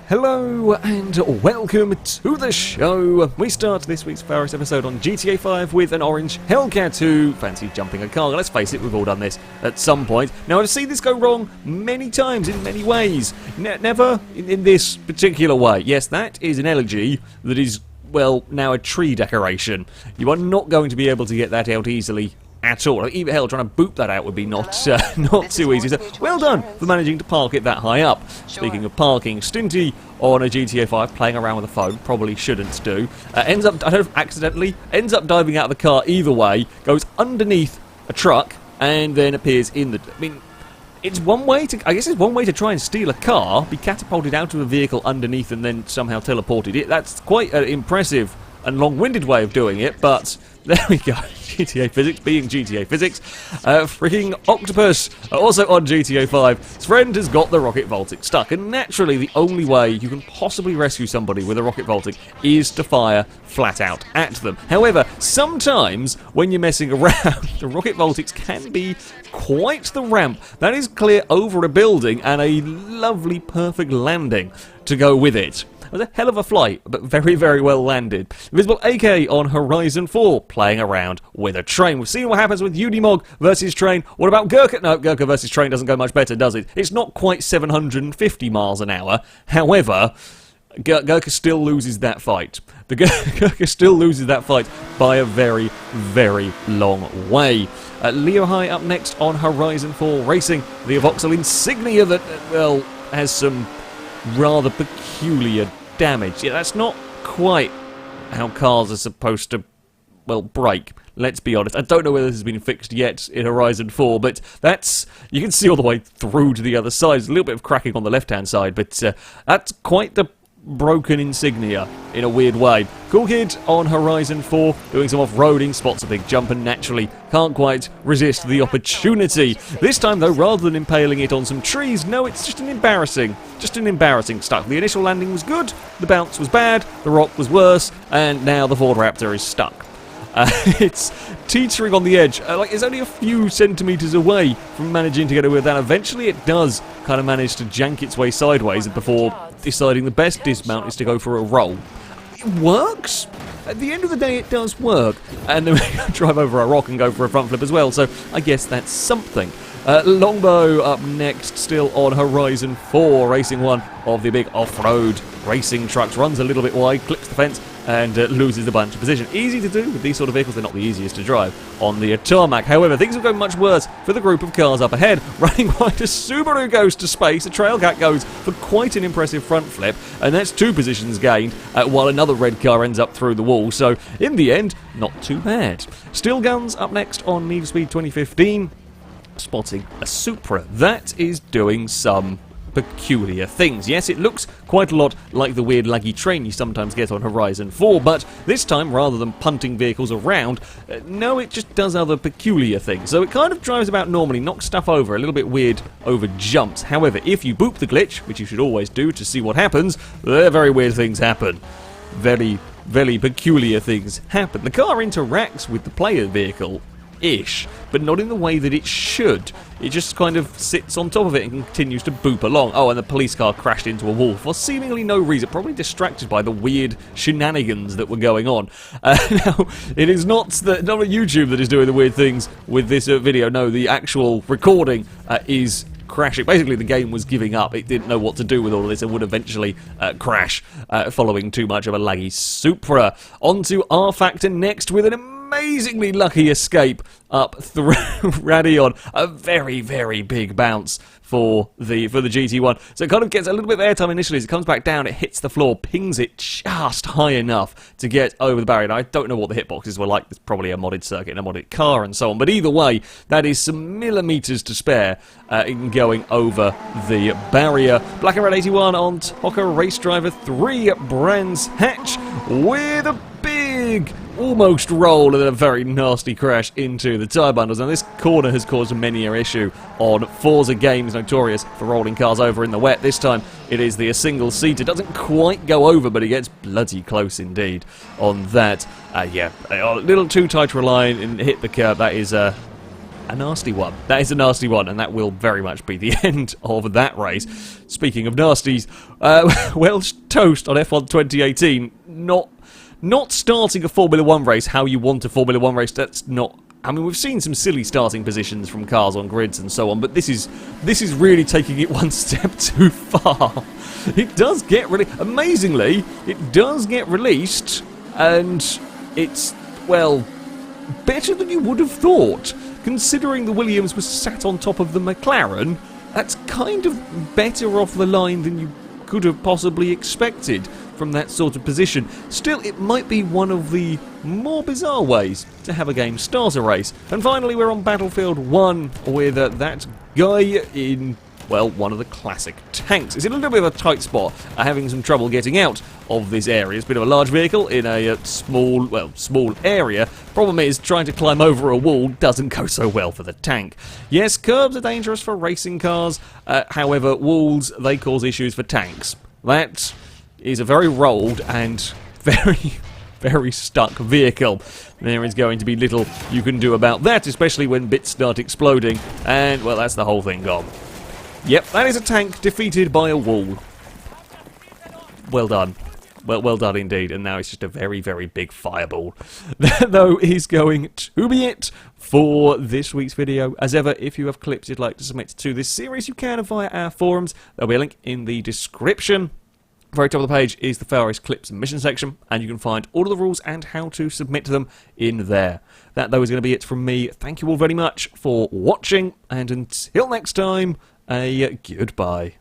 Hello and welcome to the show. We start this week's FailRace episode on GTA 5 with an orange Hellcat who fancies jumping a car. Let's face it, we've all done this at some point. Now, I've seen this go wrong many times in many ways. Never in this particular way. Yes, that is an elegy that is, well, now a tree decoration. You are not going to be able to get that out easily at all. Even hell, trying to boot that out would be not too easy. So, well done for managing to park it that high up. Speaking of parking, Stinty on a GTA 5 playing around with a phone, probably shouldn't do. Ends up, I don't know if accidentally, ends up diving out of the car either way, goes underneath a truck, and then appears in the... I mean, it's one way to... I guess it's one way to try and steal a car, be catapulted out of a vehicle underneath and then somehow teleported it. That's quite an impressive and long-winded way of doing it, but there we go. GTA physics being GTA physics. Freaking Octopus, also on GTA 5. His friend has got the rocket vaulting stuck, and naturally the only way you can possibly rescue somebody with a rocket vaulting is to fire flat out at them. However, sometimes when you're messing around, the rocket vaultings can be quite the ramp. That is clear over a building and a lovely perfect landing to go with it. It was a hell of a flight, but very, very well landed. Invisible AK on Horizon 4, playing around with a train. We've seen what happens with Unimog versus Train. What about Gurkha? No, Gurkha versus Train doesn't go much better, does it? It's not quite 750 miles an hour. However, Gurkha still loses that fight. Gurkha still loses that fight by a very, very long way. Leo High up next on Horizon 4 Racing. The Vauxhall Insignia that, well, has some rather peculiar damage. Yeah, that's not quite how cars are supposed to, well, brake. Let's be honest. I don't know whether this has been fixed yet in Horizon 4, but that's... You can see all the way through to the other side. There's a little bit of cracking on the left-hand side, but that's quite the broken Insignia in a weird way. Cool Kid on Horizon 4 doing some off-roading, spots a big jump and naturally can't quite resist the opportunity. This time though, rather than impaling it on some trees, no, it's just an embarrassing stuck. The initial landing was good, the bounce was bad, the rock was worse, and now the Ford Raptor is stuck. It's teetering on the edge, like it's only a few centimetres away from managing to get away with that. Eventually it does kind of manage to jank its way sideways before deciding the best dismount is to go for a roll. It works! At the end of the day it does work. And then we drive over a rock and go for a front flip as well, so I guess that's something. Longbow up next, still on Horizon 4, racing one of the big off-road racing trucks. Runs a little bit wide, clips the fence, and loses a bunch of position. Easy to do with these sort of vehicles, they're not the easiest to drive on the tarmac. However, things will go much worse for the group of cars up ahead. Running wide, a Subaru goes to space, a Trailcat goes for quite an impressive front flip, and that's 2 positions gained, while another red car ends up through the wall. So, in the end, not too bad. Steel Guns up next on Need for Speed 2015. Spotting a Supra that is doing some peculiar things. Yes, it looks quite a lot like the weird laggy train you sometimes get on Horizon 4, but this time, rather than punting vehicles around, no, it just does other peculiar things. So it kind of drives about normally, knocks stuff over, a little bit weird over jumps. However, if you boop the glitch, which you should always do to see what happens, very weird things happen. Very, very peculiar things happen. The car interacts with the player vehicle-ish, but not in the way that it should. It just kind of sits on top of it and continues to boop along. Oh, and the police car crashed into a wall for seemingly no reason, probably distracted by the weird shenanigans that were going on. Now, it is not YouTube that is doing the weird things with this video. No, the actual recording is crashing. Basically, the game was giving up. It didn't know what to do with all of this and would eventually crash following too much of a laggy Supra. On to RFactor next with an amazingly lucky escape up through Radion. A very, very big bounce for the GT1. So it kind of gets a little bit of airtime initially. As it comes back down, it hits the floor, pings it just high enough to get over the barrier. Now, I don't know what the hitboxes were like. There's probably a modded circuit and a modded car and so on. But either way, that is some millimetres to spare in going over the barrier. Black and Red 81 on Toca Race Driver 3 Brands Hatch with a big almost roll and then a very nasty crash into the tyre bundles. Now, this corner has caused many an issue on Forza games, notorious for rolling cars over in the wet. This time it is the single seat. It doesn't quite go over, but it gets bloody close indeed on that. Yeah, a little too tight to rely and hit the curb. That is a nasty one. That is a nasty one, and that will very much be the end of that race. Speaking of nasties, Welsh toast on F1 2018. Not starting a Formula 1 race how you want a Formula 1 race. That's not... I mean, we've seen some silly starting positions from cars on grids and so on, but this is really taking it one step too far. It does get amazingly, it does get released, and it's, well, better than you would have thought. Considering the Williams was sat on top of the McLaren, that's kind of better off the line than you could have possibly expected from that sort of position. Still, it might be one of the more bizarre ways to have a game start a race. And finally, we're on Battlefield 1 with that guy in, well, one of the classic tanks. It's in a little bit of a tight spot, having some trouble getting out of this area. It's a bit of a large vehicle in a small area. Problem is, trying to climb over a wall doesn't go so well for the tank. Yes, curbs are dangerous for racing cars, however, walls, they cause issues for tanks. That is a very rolled and very stuck vehicle. There is going to be little you can do about that, especially when bits start exploding, and, well, that's the whole thing gone. Yep, that is a tank defeated by a wall. Well done. Well done indeed, and now it's just a very big fireball. That, though, is going to be it for this week's video. As ever, if you have clips you'd like to submit to this series, you can via our forums. There'll be a link in the description. Very top of the page is the FailRace clips and mission section, and you can find all of the rules and how to submit to them in there. That, though, is going to be it from me. Thank you all very much for watching, and until next time, a goodbye.